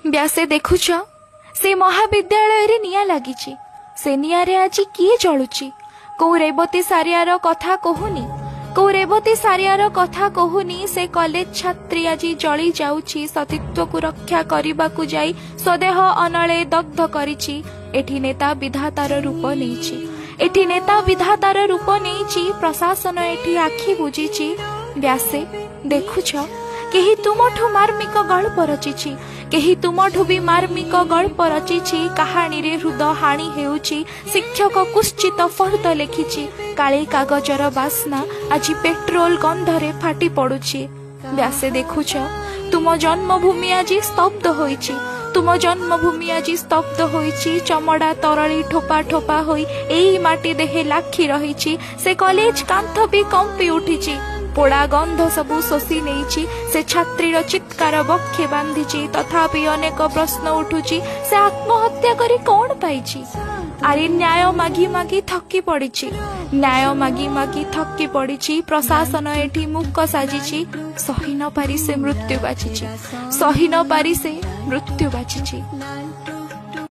व्यासे देखुछ से महाविद्यालय रे निया लागिची से निया रे आज किए जळुची को रेवती सारियार कथा कहूनी को रेवती सारियार कथा कहूनी से कॉलेज छात्री आज जली जाउची सतीत्व को रक्षा करने को जाई स्वदेह अनले दग्ध करिची एठी नेता विधातार रूप नेइची एठी नेता विधातार रूप नेइची प्रशासन एठी आखि बुझीची व्यासे देखुछ केही तुमठु मार्मिक गल्प रचिछि केही तुमठु भी मार्मिक गल्प रचिछि कहानी रे हृदय हानि हेउछि शिक्षक कुश्चित फर्द लेखिछि काली कागजर बास्ना आज पेट्रोल गंधरे फाटी पड़ुछि व्यासे देखुछ तुम जन्मभूमि आज स्तब्ध होइछि तुम जन्मभूमि आज स्तब्ध होइछि चमड़ा तरली ठोपा ठोपा होई एही माटी देहे लाखी रहिछि से कॉलेज कांथ भी कंपी उठिछि पोड़ा गंध सबू शोषी नहीं से छात्रीर चित्कार बक्षे बांधी तथापि अनेक प्रश्न उठुची से आत्महत्या करी कौन पाइछि आरे न्याय मागी मागी थकी पड़ी न्याय मागी मागी थकी पड़ी प्रशासन एठी मुख साजिछि सही न पारी से मृत्यु बाछिछि सही न पारी से मृत्यु बाछिछि।